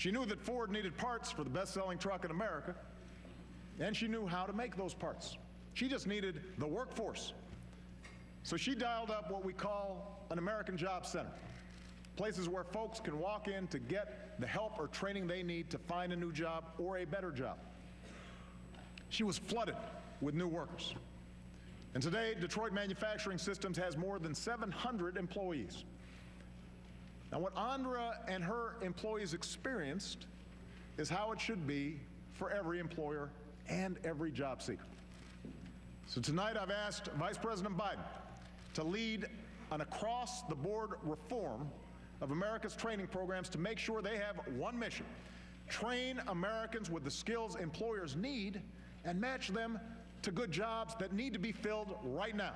She knew that Ford needed parts for the best-selling truck in America, and she knew how to make those parts. She just needed the workforce. So she dialed up what we call an American Job Center, places where folks can walk in to get the help or training they need to find a new job or a better job. She was flooded with new workers. And today, Detroit Manufacturing Systems has more than 700 employees. Now, what Andra and her employees experienced is how it should be for every employer and every job seeker. So tonight, I've asked Vice President Biden to lead an across-the-board reform of America's training programs to make sure they have one mission: train Americans with the skills employers need and match them to good jobs that need to be filled right now.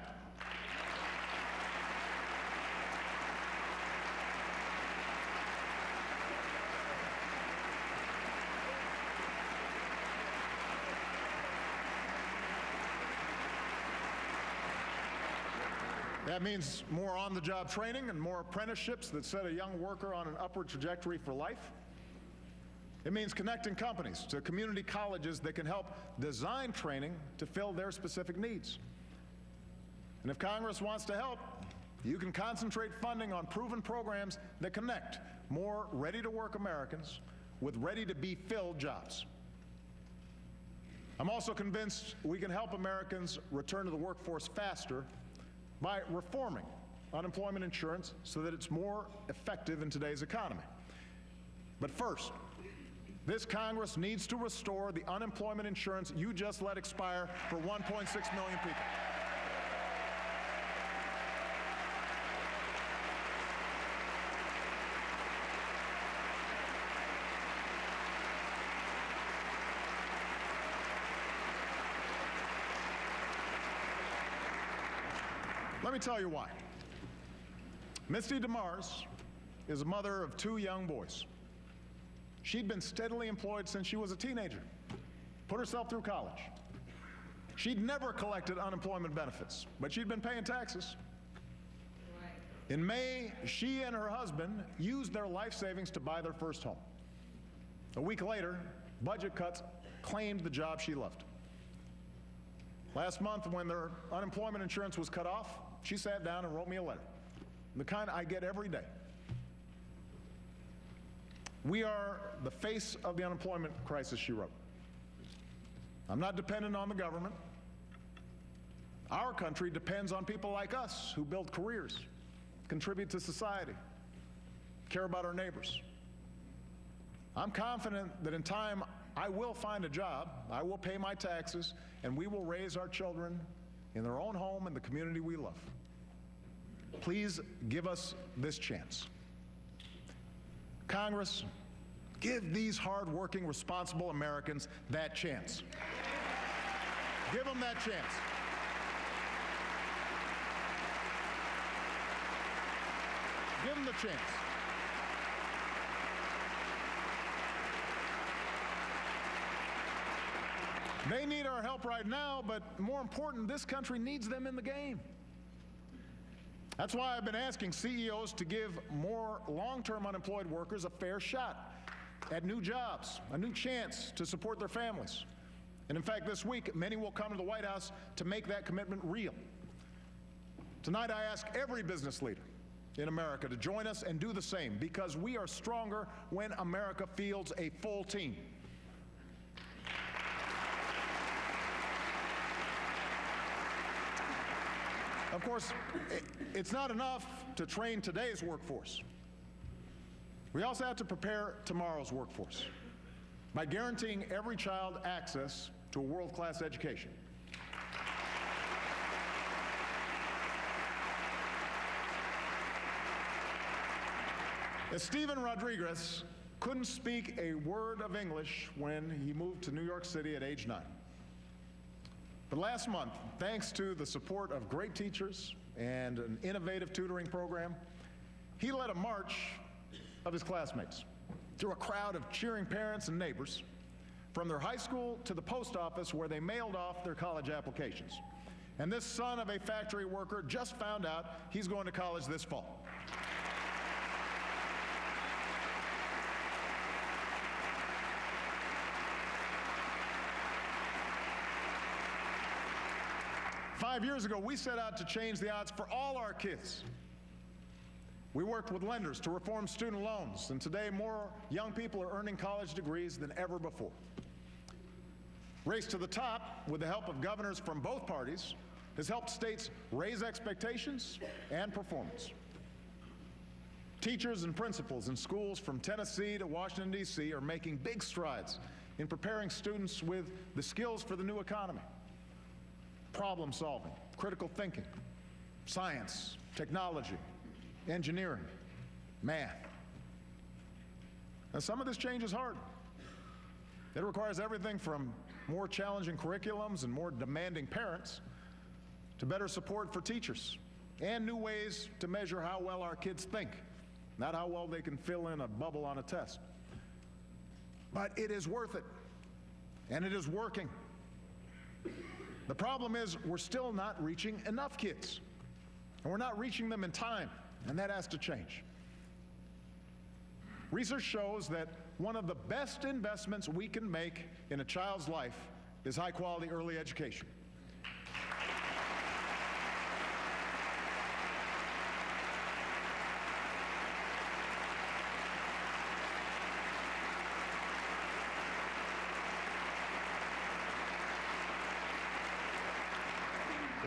That means more on-the-job training and more apprenticeships that set a young worker on an upward trajectory for life. It means connecting companies to community colleges that can help design training to fill their specific needs. And if Congress wants to help, you can concentrate funding on proven programs that connect more ready-to-work Americans with ready-to-be-filled jobs. I'm also convinced we can help Americans return to the workforce faster by reforming unemployment insurance so that it's more effective in today's economy. But first, this Congress needs to restore the unemployment insurance you just let expire for 1.6 million people. Let me tell you why. Misty DeMars is a mother of 2 young boys. She'd been steadily employed since she was a teenager, put herself through college. She'd never collected unemployment benefits, but she'd been paying taxes. In May, she and her husband used their life savings to buy their first home. A week later, budget cuts claimed the job she loved. Last month, when their unemployment insurance was cut off, she sat down and wrote me a letter, the kind I get every day. We are the face of the unemployment crisis, she wrote. I'm not dependent on the government. Our country depends on people like us who build careers, contribute to society, care about our neighbors. I'm confident that in time I will find a job, I will pay my taxes, and we will raise our children in their own home and the community we love. Please give us this chance. Congress, give these hard-working, responsible Americans that chance. Give them that chance. Give them the chance. They need our help right now, but more important, this country needs them in the game. That's why I've been asking CEOs to give more long-term unemployed workers a fair shot at new jobs, a new chance to support their families. And in fact, this week, many will come to the White House to make that commitment real. Tonight, I ask every business leader in America to join us and do the same, because we are stronger when America fields a full team. Of course, it's not enough to train today's workforce. We also have to prepare tomorrow's workforce by guaranteeing every child access to a world-class education. Estevan Rodriguez couldn't speak a word of English when he moved to New York City at age 9. But last month, thanks to the support of great teachers and an innovative tutoring program, he led a march of his classmates through a crowd of cheering parents and neighbors from their high school to the post office where they mailed off their college applications. And this son of a factory worker just found out he's going to college this fall. 5 years ago, we set out to change the odds for all our kids. We worked with lenders to reform student loans, and today more young people are earning college degrees than ever before. Race to the Top, with the help of governors from both parties, has helped states raise expectations and performance. Teachers and principals in schools from Tennessee to Washington, D.C. are making big strides in preparing students with the skills for the new economy: problem solving, critical thinking, science, technology, engineering, math. Now, some of this change is hard. It requires everything from more challenging curriculums and more demanding parents to better support for teachers and new ways to measure how well our kids think, not how well they can fill in a bubble on a test. But it is worth it, and it is working. The problem is we're still not reaching enough kids, and we're not reaching them in time, and that has to change. Research shows that one of the best investments we can make in a child's life is high-quality early education.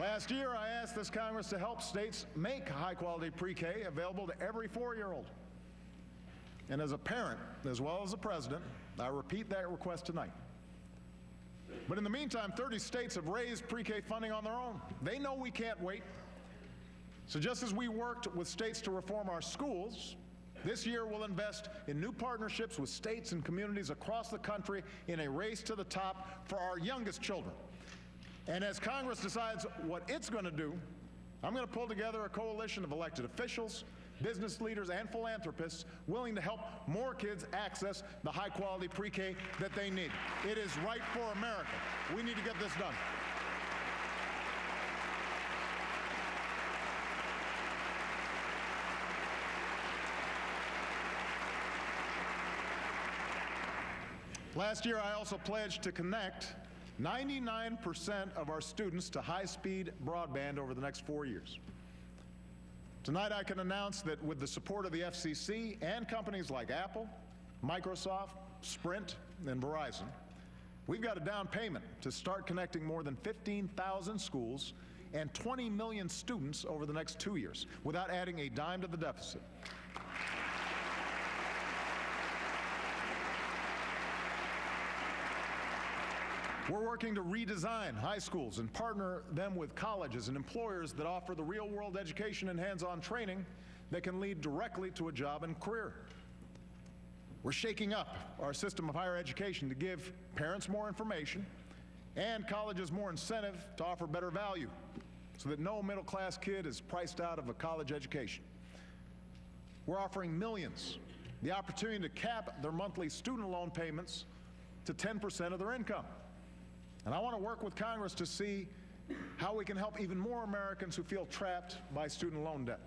Last year, I asked this Congress to help states make high-quality pre-K available to every 4-year-old. And as a parent, as well as a president, I repeat that request tonight. But in the meantime, 30 states have raised pre-K funding on their own. They know we can't wait. So just as we worked with states to reform our schools, this year we'll invest in new partnerships with states and communities across the country in a race to the top for our youngest children. And as Congress decides what it's going to do, I'm going to pull together a coalition of elected officials, business leaders, and philanthropists willing to help more kids access the high-quality pre-K that they need. It is right for America. We need to get this done. Last year, I also pledged to connect 99% of our students to high-speed broadband over the next 4 years. Tonight, I can announce that with the support of the FCC and companies like Apple, Microsoft, Sprint, and Verizon, we've got a down payment to start connecting more than 15,000 schools and 20 million students over the next 2 years without adding a dime to the deficit. We're working to redesign high schools and partner them with colleges and employers that offer the real-world education and hands-on training that can lead directly to a job and career. We're shaking up our system of higher education to give parents more information and colleges more incentive to offer better value so that no middle-class kid is priced out of a college education. We're offering millions the opportunity to cap their monthly student loan payments to 10% of their income. And I want to work with Congress to see how we can help even more Americans who feel trapped by student loan debt.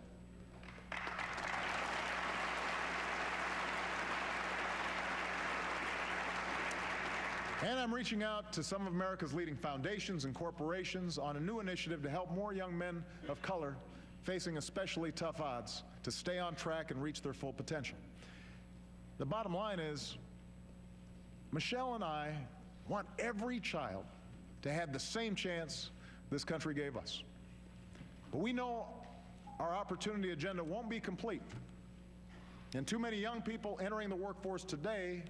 And I'm reaching out to some of America's leading foundations and corporations on a new initiative to help more young men of color facing especially tough odds to stay on track and reach their full potential. The bottom line is, Michelle and I want every child to have the same chance this country gave us. But we know our opportunity agenda won't be complete. And too many young people entering the workforce today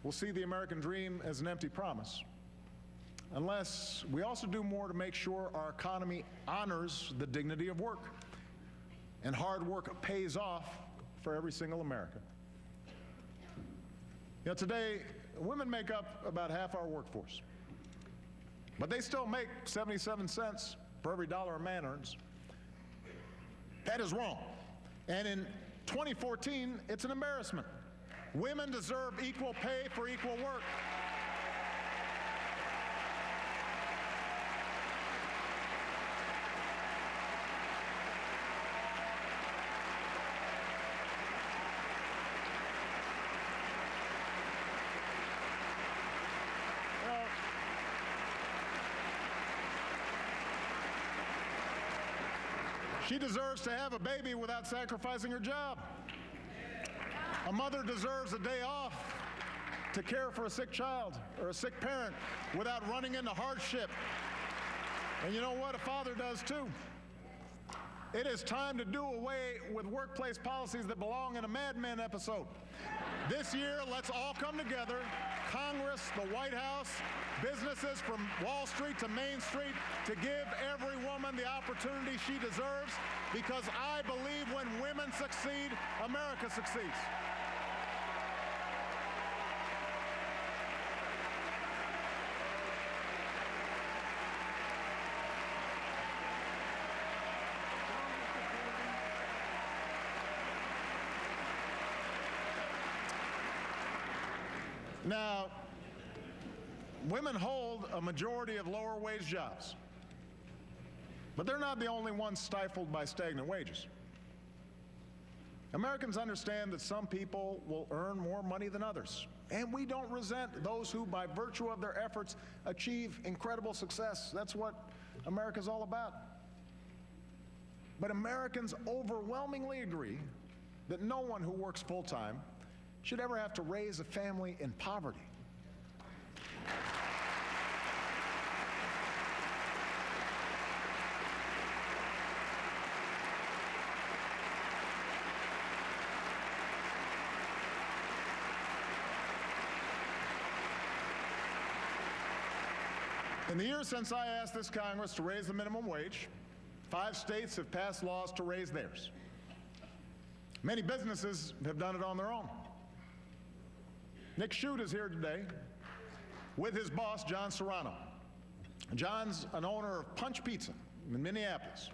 will see the American dream as an empty promise, unless we also do more to make sure our economy honors the dignity of work and hard work pays off for every single American. You know, today, women make up about half our workforce, but they still make 77 cents for every dollar a man earns. That is wrong. And in 2014, it's an embarrassment. Women deserve equal pay for equal work. She deserves to have a baby without sacrificing her job. A mother deserves a day off to care for a sick child or a sick parent without running into hardship. And you know what? A father does too. It is time to do away with workplace policies that belong in a Mad Men episode. This year, let's all come together, Congress, the White House, businesses from Wall Street to Main Street, to give every woman the opportunity she deserves, because I believe when women succeed, America succeeds. Now, women hold a majority of lower wage jobs, but they're not the only ones stifled by stagnant wages. Americans understand that some people will earn more money than others, and we don't resent those who, by virtue of their efforts, achieve incredible success. That's what America's all about. But Americans overwhelmingly agree that no one who works full-time should ever have to raise a family in poverty. In the years since I asked this Congress to raise the minimum wage, 5 states have passed laws to raise theirs. Many businesses have done it on their own. Nick Shute is here today with his boss, John Serrano. John's an owner of Punch Pizza in Minneapolis,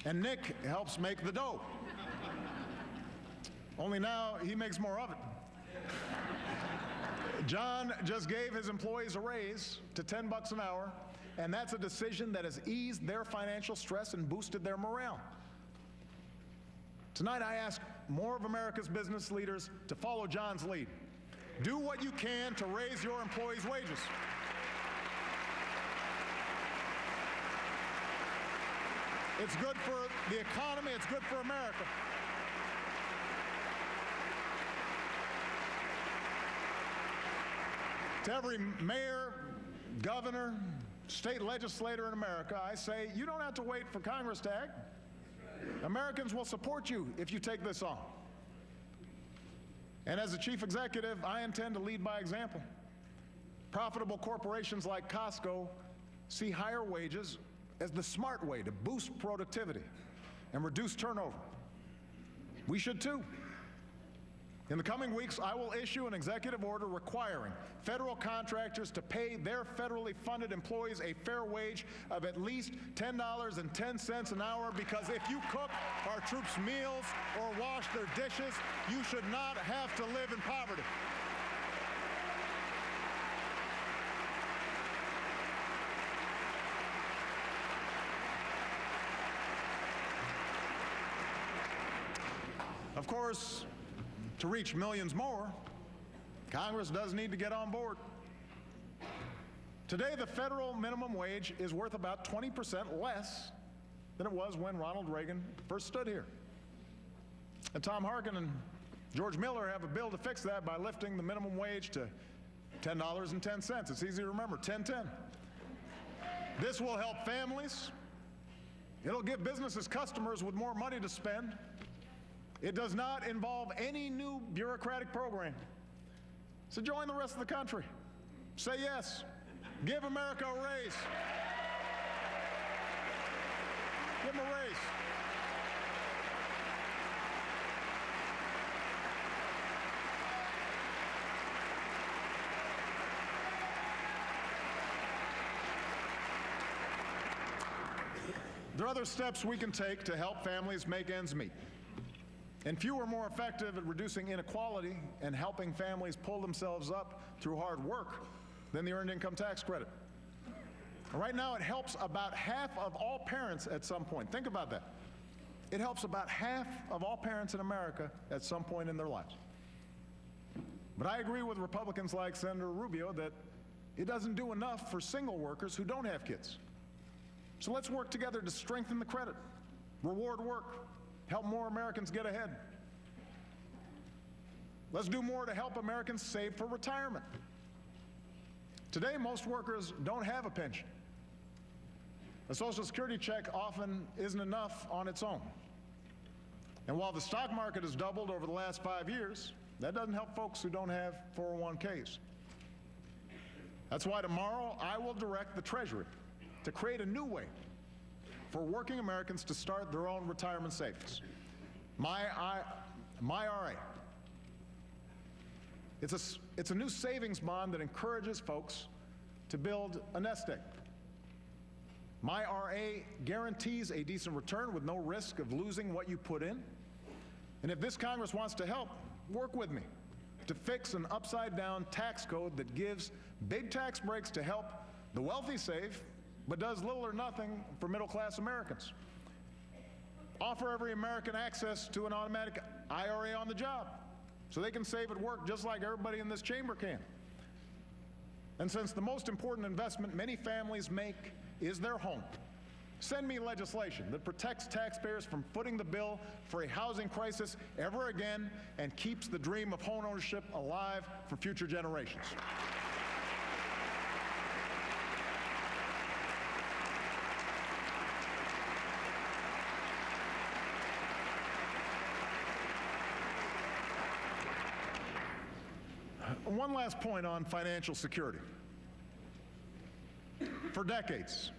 and Nick helps make the dough. Only now he makes more of it. John just gave his employees a raise to $10 an hour, and that's a decision that has eased their financial stress and boosted their morale. Tonight I ask more of America's business leaders to follow John's lead. Do what you can to raise your employees' wages. It's good for the economy, it's good for America. To every mayor, governor, state legislator in America, I say, you don't have to wait for Congress to act. Americans will support you if you take this on. And as a chief executive, I intend to lead by example. Profitable corporations like Costco see higher wages as the smart way to boost productivity and reduce turnover. We should too. In the coming weeks, I will issue an executive order requiring federal contractors to pay their federally funded employees a fair wage of at least $10.10 an hour, because if you cook our troops' meals or wash their dishes, you should not have to live in poverty. Of course, to reach millions more, Congress does need to get on board. Today, the federal minimum wage is worth about 20% less than it was when Ronald Reagan first stood here. And Tom Harkin and George Miller have a bill to fix that by lifting the minimum wage to $10.10. It's easy to remember, 10-10. This will help families. It'll give businesses customers with more money to spend. It does not involve any new bureaucratic program. So join the rest of the country. Say yes. Give America a raise. Give them a raise. There are other steps we can take to help families make ends meet. And few are more effective at reducing inequality and helping families pull themselves up through hard work than the Earned Income Tax Credit. Right now, it helps about half of all parents at some point. Think about that. It helps about half of all parents in America at some point in their lives. But I agree with Republicans like Senator Rubio that it doesn't do enough for single workers who don't have kids. So let's work together to strengthen the credit. reward work, help more Americans get ahead. Let's do more to help Americans save for retirement. Today, most workers don't have a pension. A Social Security check often isn't enough on its own. And while the stock market has doubled over the last 5 years, that doesn't help folks who don't have 401ks. That's why tomorrow I will direct the Treasury to create a new way for working Americans to start their own retirement savings. MyRA. It's a new savings bond that encourages folks to build a nest egg. MyRA guarantees a decent return with no risk of losing what you put in. And if this Congress wants to help, work with me to fix an upside-down tax code that gives big tax breaks to help the wealthy save, but does little or nothing for middle-class Americans. Offer every American access to an automatic IRA on the job, so they can save at work just like everybody in this chamber can. And since the most important investment many families make is their home, send me legislation that protects taxpayers from footing the bill for a housing crisis ever again and keeps the dream of home ownership alive for future generations. One last point on financial security. For decades,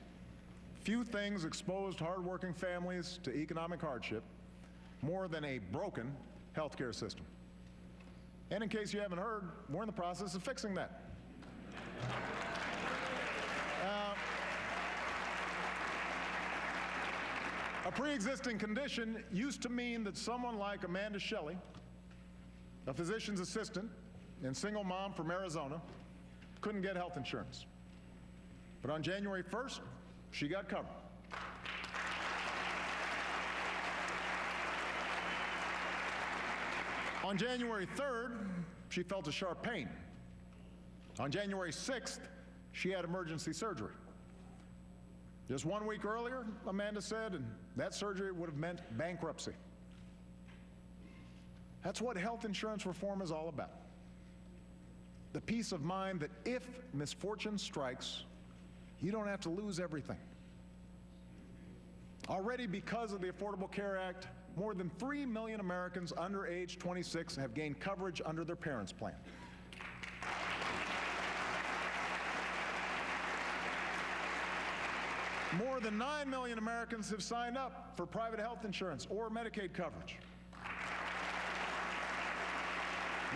few things exposed hardworking families to economic hardship more than a broken healthcare system. And in case you haven't heard, we're in the process of fixing that. A pre-existing condition used to mean that someone like Amanda Shelley, a physician's assistant and single mom from Arizona, couldn't get health insurance. But on January 1st, she got covered. On January 3rd, she felt a sharp pain. On January 6th, she had emergency surgery. Just 1 week earlier, Amanda said, and that surgery would have meant bankruptcy. That's what health insurance reform is all about. The peace of mind that if misfortune strikes, you don't have to lose everything. Already, because of the Affordable Care Act, more than 3 million Americans under age 26 have gained coverage under their parents' plan. More than 9 million Americans have signed up for private health insurance or Medicaid coverage.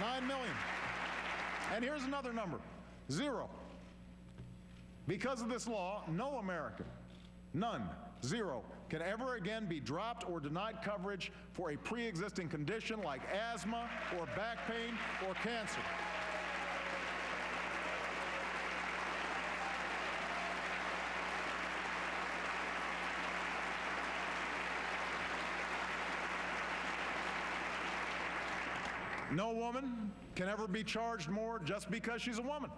9 million. And here's another number, 0. Because of this law, no American, none, 0, can ever again be dropped or denied coverage for a pre-existing condition like asthma or back pain or cancer. No woman can ever be charged more just because she's a woman.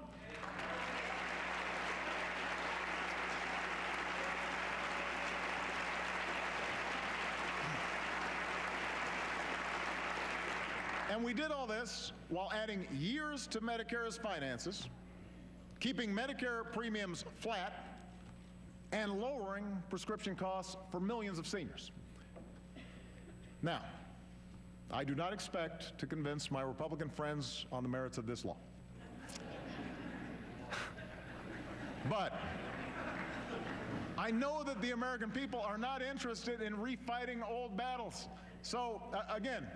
And we did all this while adding years to Medicare's finances, keeping Medicare premiums flat, and lowering prescription costs for millions of seniors. Now, I do not expect to convince my Republican friends on the merits of this law. But I know that the American people are not interested in refighting old battles. So, again,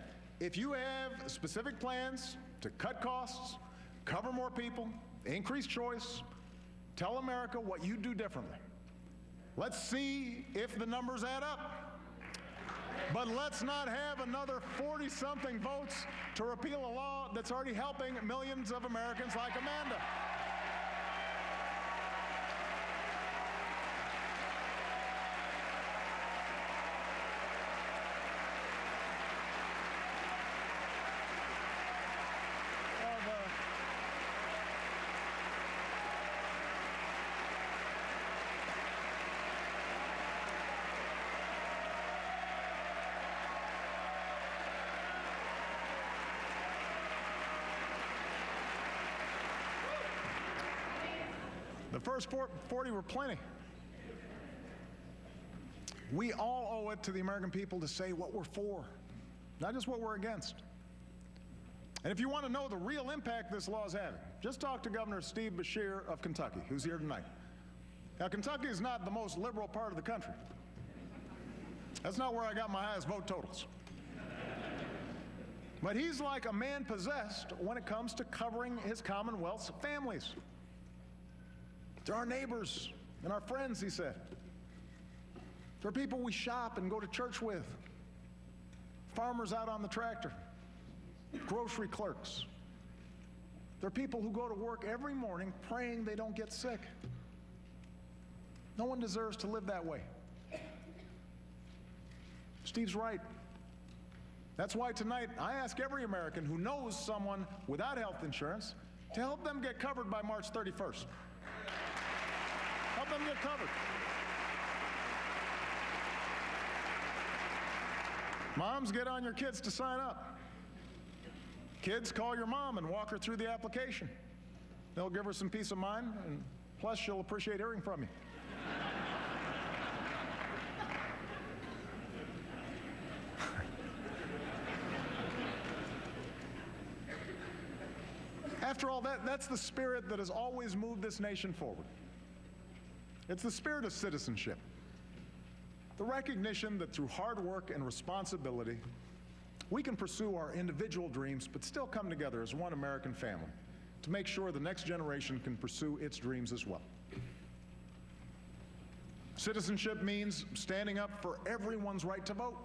if you have specific plans to cut costs, cover more people, increase choice, tell America what you do differently. Let's see if the numbers add up. But let's not have another 40-something votes to repeal a law that's already helping millions of Americans like Amanda. The first 40 were plenty. We all owe it to the American people to say what we're for, not just what we're against. And if you want to know the real impact this law is having, just talk to Governor Steve Beshear of Kentucky, who's here tonight. Now, Kentucky is not the most liberal part of the country. That's not where I got my highest vote totals. But he's like a man possessed when it comes to covering his Commonwealth's families. They're our neighbors and our friends, he said. They're people we shop and go to church with. Farmers out on the tractor. Grocery clerks. They're people who go to work every morning praying they don't get sick. No one deserves to live that way. Steve's right. That's why tonight I ask every American who knows someone without health insurance to help them get covered by March 31st. Help them get covered. Moms, get on your kids to sign up. Kids, call your mom and walk her through the application. They'll give her some peace of mind, and plus she'll appreciate hearing from you. After all, that's the spirit that has always moved this nation forward. It's the spirit of citizenship. The recognition that through hard work and responsibility, we can pursue our individual dreams, but still come together as one American family to make sure the next generation can pursue its dreams as well. Citizenship means standing up for everyone's right to vote.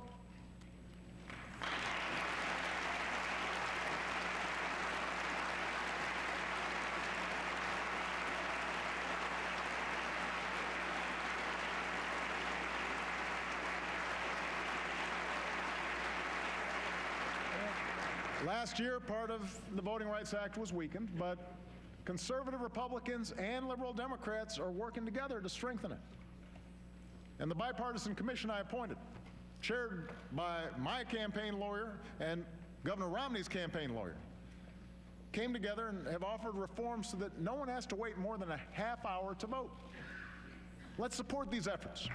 Last year, part of the Voting Rights Act was weakened, but conservative Republicans and liberal Democrats are working together to strengthen it. And the bipartisan commission I appointed, chaired by my campaign lawyer and Governor Romney's campaign lawyer, came together and have offered reforms so that no one has to wait more than a half hour to vote. Let's support these efforts.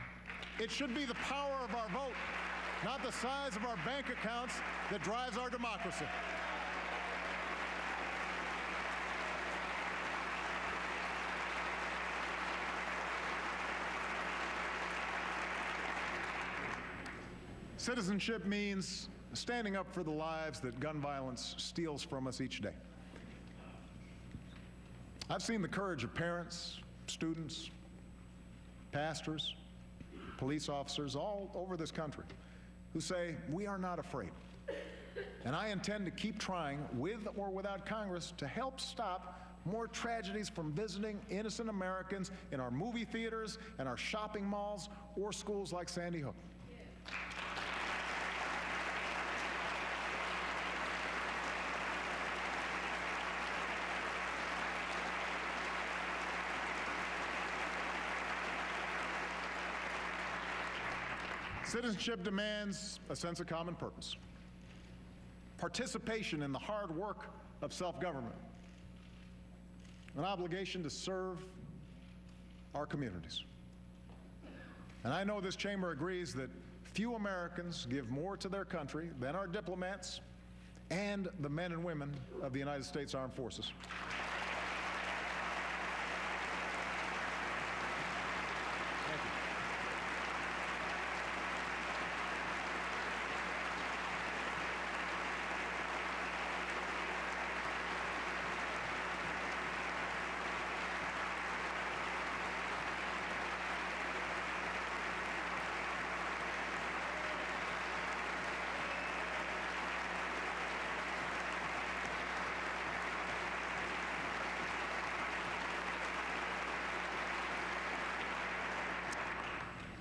It should be the power of our vote, not the size of our bank accounts, that drives our democracy. Citizenship means standing up for the lives that gun violence steals from us each day. I've seen the courage of parents, students, pastors, police officers all over this country who say, we are not afraid. And I intend to keep trying, with or without Congress, to help stop more tragedies from visiting innocent Americans in our movie theaters and our shopping malls or schools like Sandy Hook. Citizenship demands a sense of common purpose, participation in the hard work of self-government, an obligation to serve our communities. And I know this chamber agrees that few Americans give more to their country than our diplomats and the men and women of the United States Armed Forces. Thank you.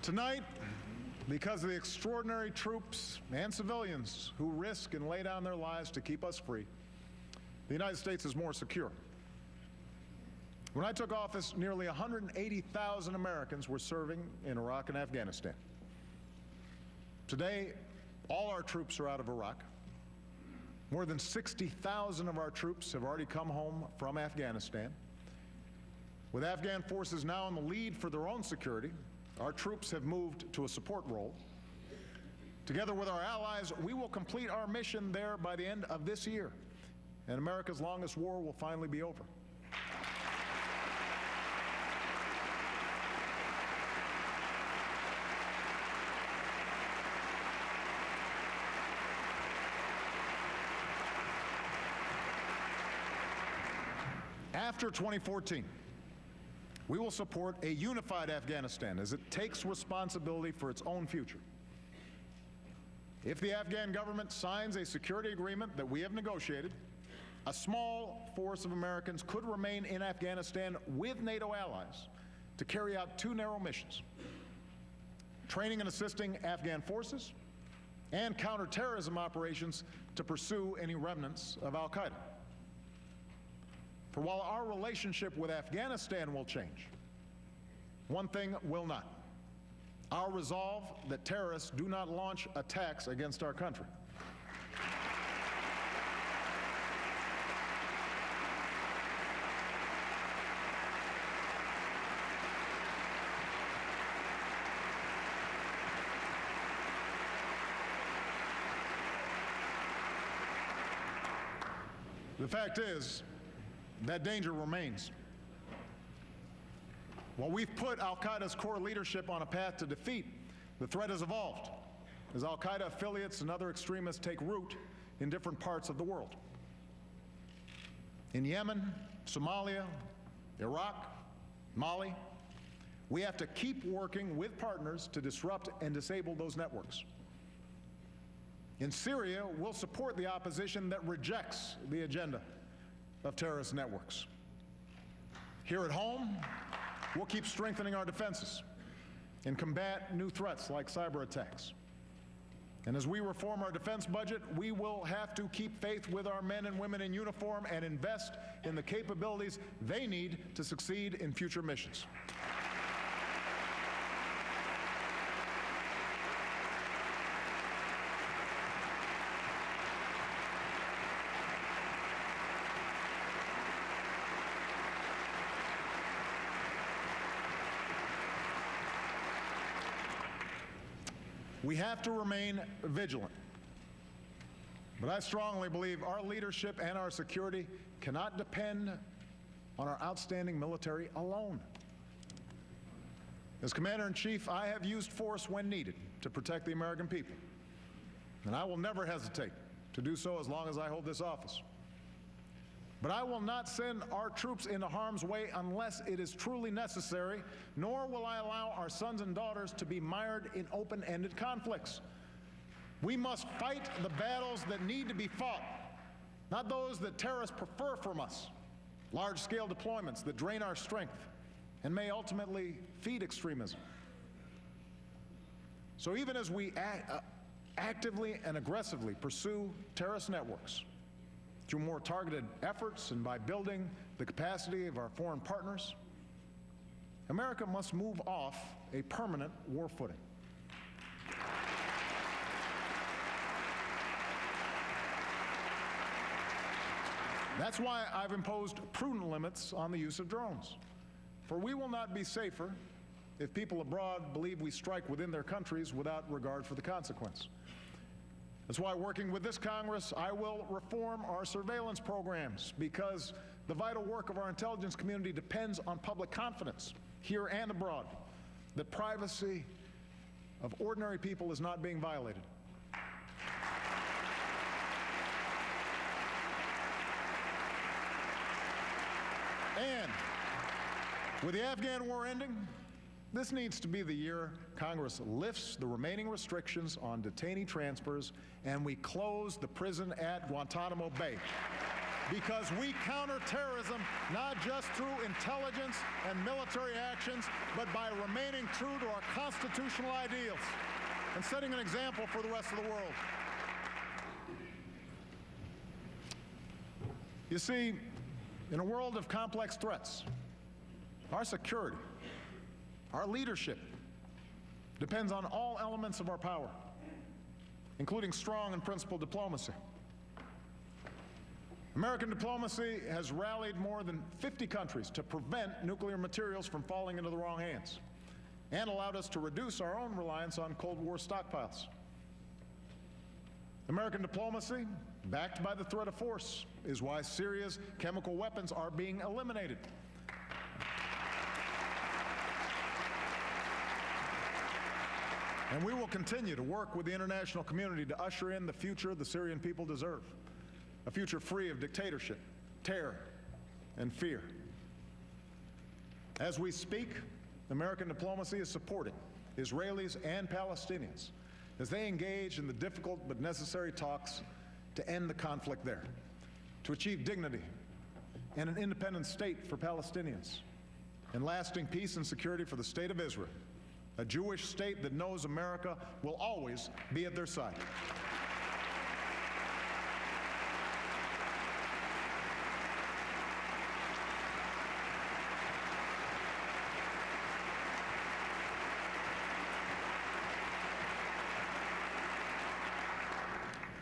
Tonight, because of the extraordinary troops and civilians who risk and lay down their lives to keep us free, the United States is more secure. When I took office, nearly 180,000 Americans were serving in Iraq and Afghanistan. Today, all our troops are out of Iraq. More than 60,000 of our troops have already come home from Afghanistan. With Afghan forces now in the lead for their own security, our troops have moved to a support role. Together with our allies, we will complete our mission there by the end of this year, and America's longest war will finally be over. After 2014, we will support a unified Afghanistan as it takes responsibility for its own future. If the Afghan government signs a security agreement that we have negotiated, a small force of Americans could remain in Afghanistan with NATO allies to carry out two narrow missions: training and assisting Afghan forces, and counterterrorism operations to pursue any remnants of al-Qaeda. For while our relationship with Afghanistan will change, one thing will not: our resolve that terrorists do not launch attacks against our country. The fact is, that danger remains. While we've put al-Qaeda's core leadership on a path to defeat, the threat has evolved as al-Qaeda affiliates and other extremists take root in different parts of the world. In Yemen, Somalia, Iraq, Mali, we have to keep working with partners to disrupt and disable those networks. In Syria, we'll support the opposition that rejects the agenda of terrorist networks. Here at home, we'll keep strengthening our defenses and combat new threats like cyber attacks. And as we reform our defense budget, we will have to keep faith with our men and women in uniform and invest in the capabilities they need to succeed in future missions. We have to remain vigilant. But I strongly believe our leadership and our security cannot depend on our outstanding military alone. As Commander-in-Chief, I have used force when needed to protect the American people, and I will never hesitate to do so as long as I hold this office. But I will not send our troops into harm's way unless it is truly necessary, nor will I allow our sons and daughters to be mired in open-ended conflicts. We must fight the battles that need to be fought, not those that terrorists prefer from us, large-scale deployments that drain our strength and may ultimately feed extremism. So even as we actively and aggressively pursue terrorist networks, through more targeted efforts and by building the capacity of our foreign partners, America must move off a permanent war footing. That's why I've imposed prudent limits on the use of drones. For we will not be safer if people abroad believe we strike within their countries without regard for the consequence. That's why, working with this Congress, I will reform our surveillance programs, because the vital work of our intelligence community depends on public confidence, here and abroad, that privacy of ordinary people is not being violated. And with the Afghan war ending, this needs to be the year Congress lifts the remaining restrictions on detainee transfers and we close the prison at Guantanamo Bay. Because we counter terrorism not just through intelligence and military actions, but by remaining true to our constitutional ideals and setting an example for the rest of the world. You see, in a world of complex threats, our security, our leadership depends on all elements of our power, including strong and principled diplomacy. American diplomacy has rallied more than 50 countries to prevent nuclear materials from falling into the wrong hands and allowed us to reduce our own reliance on Cold War stockpiles. American diplomacy, backed by the threat of force, is why Syria's chemical weapons are being eliminated. And we will continue to work with the international community to usher in the future the Syrian people deserve, a future free of dictatorship, terror, and fear. As we speak, American diplomacy is supporting Israelis and Palestinians as they engage in the difficult but necessary talks to end the conflict there, to achieve dignity and an independent state for Palestinians, and lasting peace and security for the state of Israel, a Jewish state that knows America will always be at their side.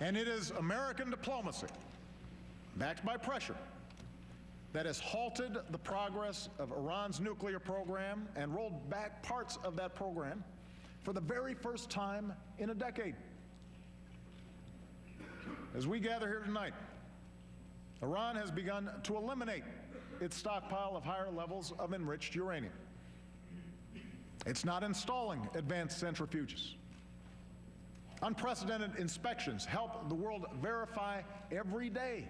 And it is American diplomacy, backed by pressure, that has halted the progress of Iran's nuclear program and rolled back parts of that program for the very first time in a decade. As we gather here tonight, Iran has begun to eliminate its stockpile of higher levels of enriched uranium. It's not installing advanced centrifuges. Unprecedented inspections help the world verify every day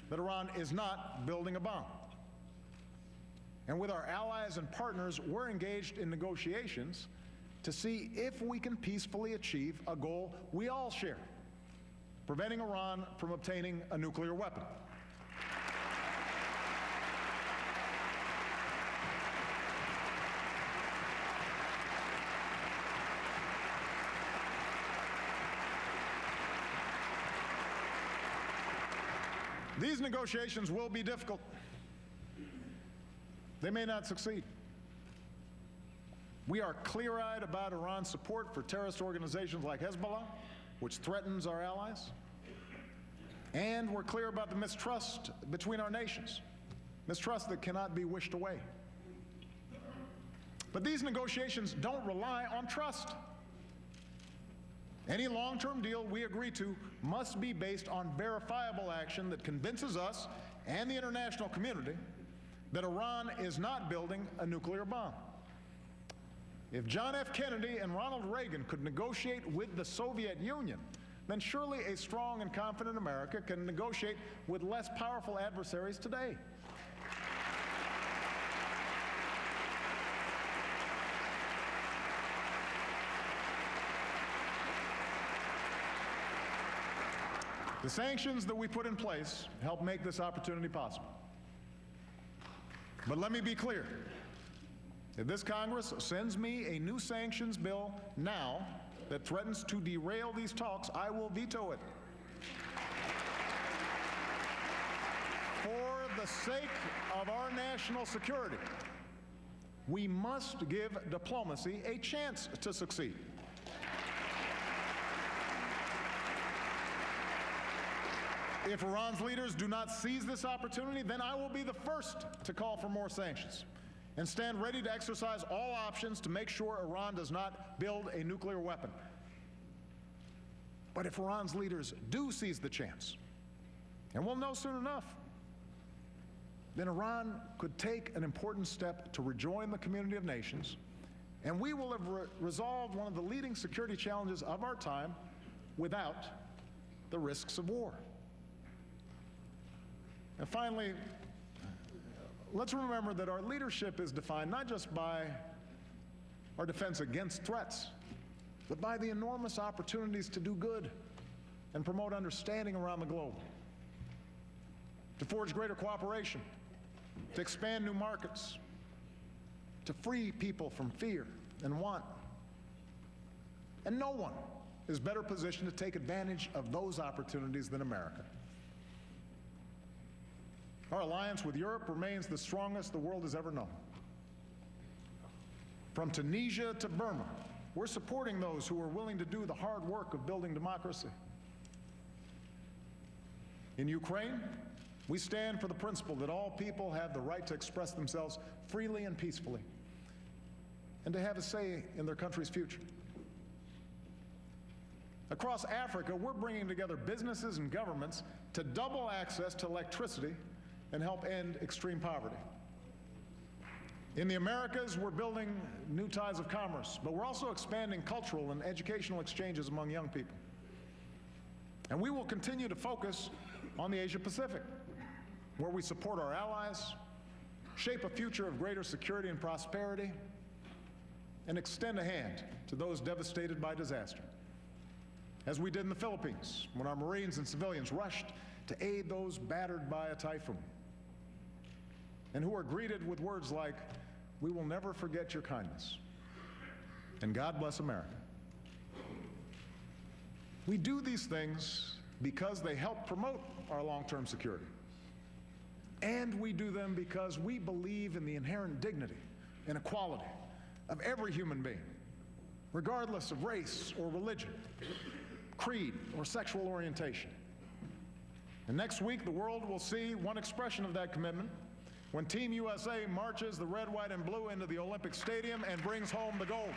that Iran is not building a bomb. And with our allies and partners, we're engaged in negotiations to see if we can peacefully achieve a goal we all share: preventing Iran from obtaining a nuclear weapon. These negotiations will be difficult. They may not succeed. We are clear-eyed about Iran's support for terrorist organizations like Hezbollah, which threatens our allies. And we're clear about the mistrust between our nations, mistrust that cannot be wished away. But these negotiations don't rely on trust. Any long-term deal we agree to must be based on verifiable action that convinces us and the international community that Iran is not building a nuclear bomb. If John F. Kennedy and Ronald Reagan could negotiate with the Soviet Union, then surely a strong and confident America can negotiate with less powerful adversaries today. The sanctions that we put in place help make this opportunity possible. But let me be clear. If this Congress sends me a new sanctions bill now that threatens to derail these talks, I will veto it. For the sake of our national security, we must give diplomacy a chance to succeed. If Iran's leaders do not seize this opportunity, then I will be the first to call for more sanctions and stand ready to exercise all options to make sure Iran does not build a nuclear weapon. But if Iran's leaders do seize the chance, and we'll know soon enough, then Iran could take an important step to rejoin the community of nations, and we will have resolved one of the leading security challenges of our time without the risks of war. And finally, let's remember that our leadership is defined not just by our defense against threats, but by the enormous opportunities to do good and promote understanding around the globe, to forge greater cooperation, to expand new markets, to free people from fear and want. And no one is better positioned to take advantage of those opportunities than America. Our alliance with Europe remains the strongest the world has ever known. From Tunisia to Burma, we're supporting those who are willing to do the hard work of building democracy. In Ukraine, We stand for the principle that all people have the right to express themselves freely and peacefully, and to have a say in their country's future. Across Africa, we're bringing together businesses and governments to double access to electricity and help end extreme poverty. In the Americas, we're building new ties of commerce, but we're also expanding cultural and educational exchanges among young people. And we will continue to focus on the Asia Pacific, where we support our allies, shape a future of greater security and prosperity, and extend a hand to those devastated by disaster, as we did in the Philippines when our Marines and civilians rushed to aid those battered by a typhoon, and who are greeted with words like, "We will never forget your kindness," and "God bless America." We do these things because they help promote our long-term security. And we do them because we believe in the inherent dignity and equality of every human being, regardless of race or religion, creed or sexual orientation. And next week, the world will see one expression of that commitment when Team USA marches the red, white, and blue into the Olympic Stadium and brings home the gold.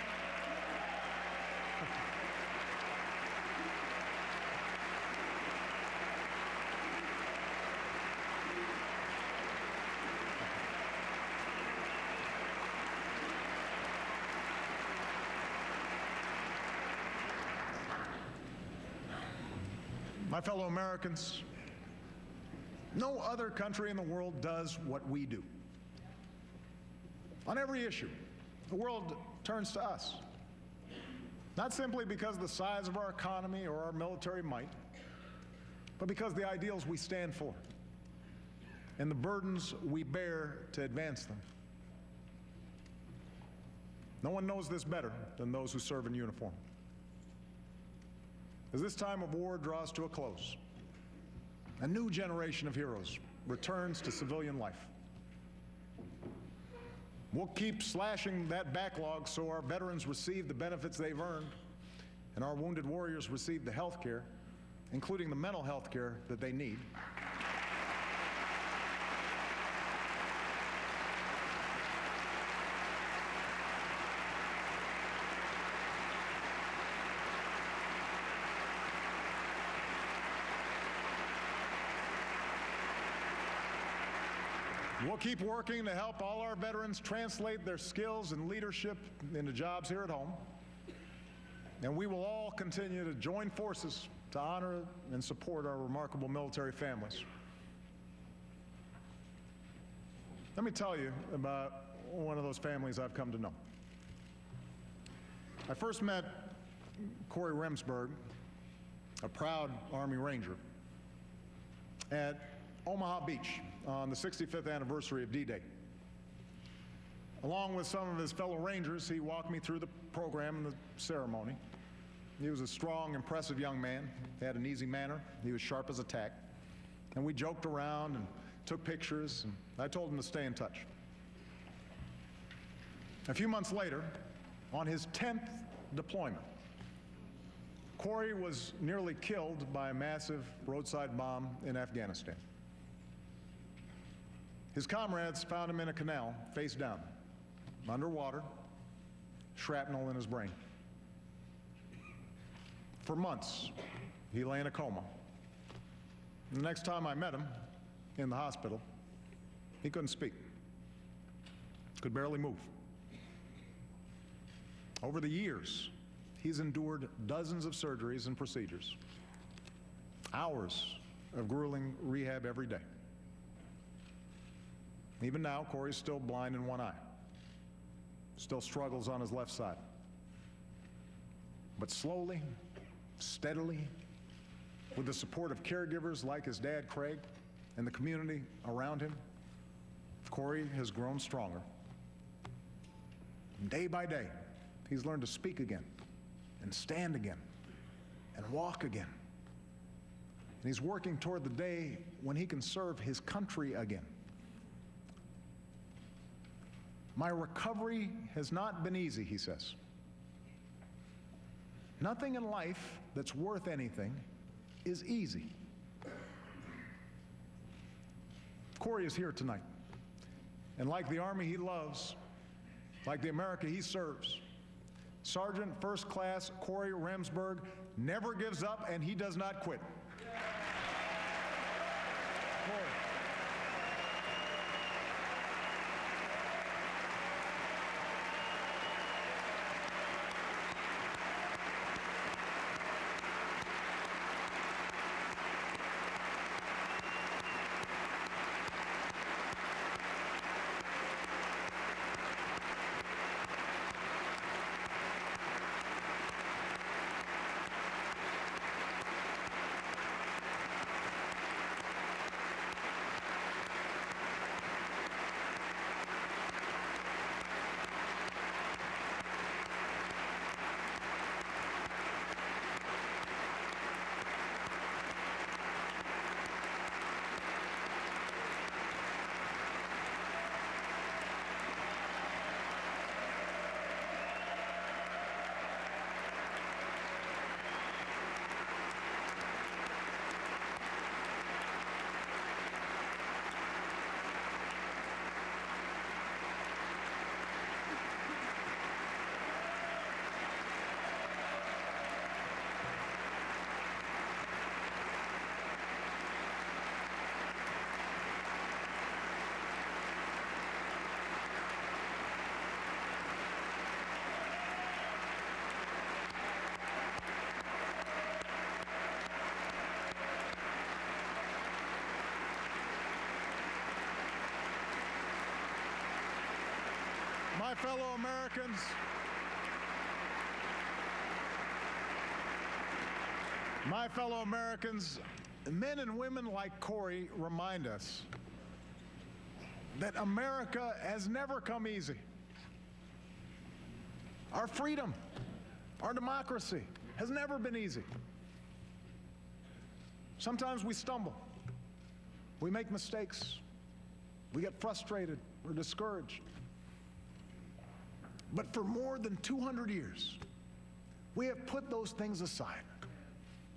My fellow Americans, no other country in the world does what we do. On every issue, the world turns to us, not simply because of the size of our economy or our military might, but because of the ideals we stand for and the burdens we bear to advance them. No one knows this better than those who serve in uniform. As this time of war draws to a close, a new generation of heroes returns to civilian life. We'll keep slashing that backlog so our veterans receive the benefits they've earned, and our wounded warriors receive the health care, including the mental health care that they need. We'll keep working to help all our veterans translate their skills and leadership into jobs here at home. And we will all continue to join forces to honor and support our remarkable military families. Let me tell you about one of those families I've come to know. I first met Corey Remsburg, a proud Army Ranger, at Omaha Beach on the 65th anniversary of D-Day. Along with some of his fellow Rangers, he walked me through the program and the ceremony. He was a strong, impressive young man. He had an easy manner. He was sharp as a tack. And we joked around and took pictures, and I told him to stay in touch. A few months later, on his 10th deployment, Corey was nearly killed by a massive roadside bomb in Afghanistan. His comrades found him in a canal, face down, underwater, shrapnel in his brain. For months, he lay in a coma. The next time I met him in the hospital, he couldn't speak, could barely move. Over the years, he's endured dozens of surgeries and procedures, hours of grueling rehab every day. Even now, Corey's still blind in one eye, still struggles on his left side. But slowly, steadily, with the support of caregivers like his dad, Craig, and the community around him, Corey has grown stronger. Day by day, he's learned to speak again, and stand again, and walk again. And he's working toward the day when he can serve his country again. My recovery has not been easy, he says. Nothing in life that's worth anything is easy. Corey is here tonight. And like the Army he loves, like the America he serves, Sergeant First Class Corey Remsburg never gives up, and he does not quit. Corey. My fellow Americans, men and women like Corey remind us that America has never come easy. Our freedom, our democracy has never been easy. Sometimes we stumble, we make mistakes, we get frustrated or discouraged. But for more than 200 years, we have put those things aside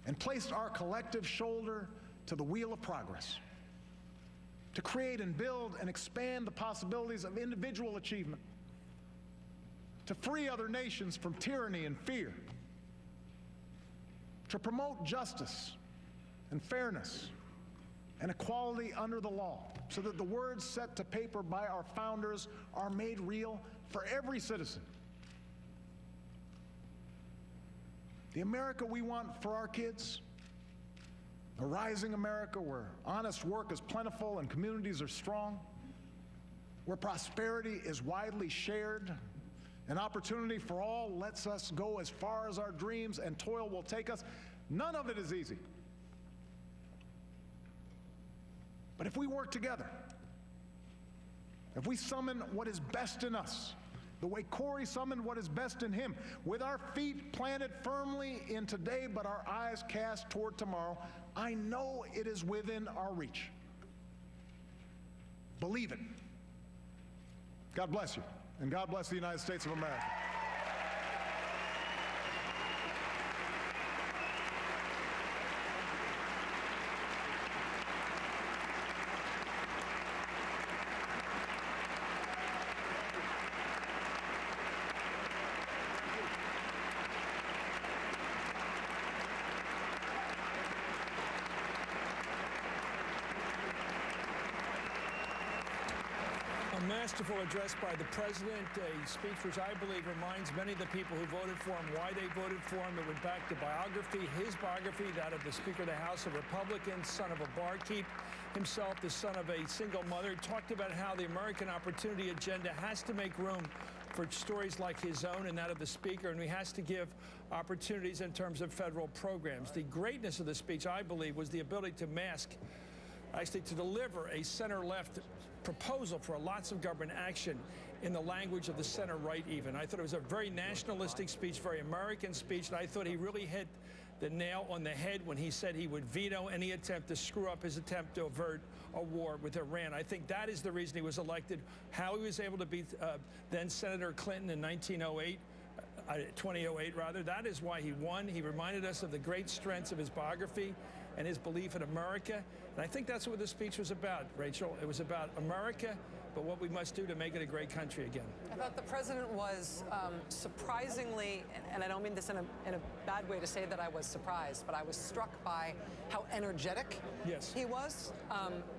and placed our collective shoulder to the wheel of progress to create and build and expand the possibilities of individual achievement, to free other nations from tyranny and fear, to promote justice and fairness and equality under the law, so that the words set to paper by our founders are made real for every citizen. The America we want for our kids, a rising America where honest work is plentiful and communities are strong, where prosperity is widely shared, an opportunity for all lets us go as far as our dreams and toil will take us. None of it is easy. But if we work together, if we summon what is best in us, the way Corey summoned what is best in him, with our feet planted firmly in today but our eyes cast toward tomorrow, I know it is within our reach. Believe it. God bless you, and God bless the United States of America. A masterful address by the president, a speech which I believe reminds many of the people who voted for him why they voted for him. It went back to biography, his biography, that of the Speaker of the House, a Republican, son of a barkeep, himself the son of a single mother. Talked about how the American Opportunity Agenda has to make room for stories like his own and that of the Speaker, and he has to give opportunities in terms of federal programs. The greatness of the speech, I believe, was the ability to actually to deliver a center-left proposal for lots of government action in the language of the center-right even. I thought it was a very nationalistic speech, very American speech, and I thought he really hit the nail on the head when he said he would veto any attempt to screw up his attempt to avert a war with Iran. I think that is the reason he was elected, how he was able to beat then Senator Clinton in 2008 rather. That is why he won. He reminded us of the great strengths of his biography, and his belief in America. And I think that's what this speech was about, Rachel. It was about America, but what we must do to make it a great country again. I thought the president was surprisingly, and I don't mean this in a bad way to say that I was surprised, but I was struck by how energetic he was,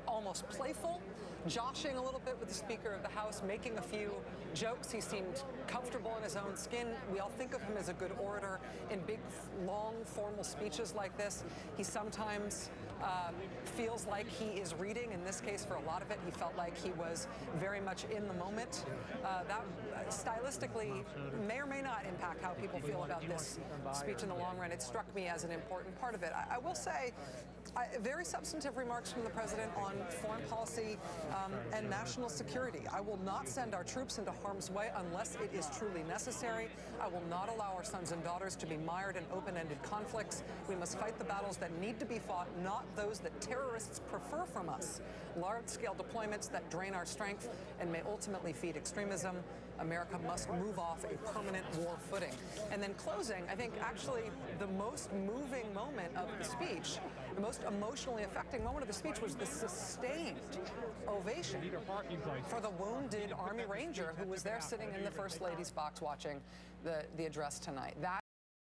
almost playful, joshing a little bit with the Speaker of the House, making a few jokes. He seemed comfortable in his own skin. We all think of him as a good orator in big, long, formal speeches like this. He sometimes feels like he is reading. In this case, for a lot of it, he felt like he was very much in the moment. That stylistically may or may not impact how people feel about this speech in the long run. It struck me as an important part of it. I will say, very substantive remarks from the president on foreign policy and national security. I will not send our troops into harm's way unless it is truly necessary. I will not allow our sons and daughters to be mired in open-ended conflicts. We must fight the battles that need to be fought, not those that terrorists prefer from us. Large-scale deployments that drain our strength and may ultimately feed extremism. America must move off a permanent war footing. And then closing, I think actually the most moving moment of the speech, the most emotionally affecting moment of the speech was the sustained ovation for the wounded Army Ranger who was there sitting in the First Lady's box watching the address tonight. That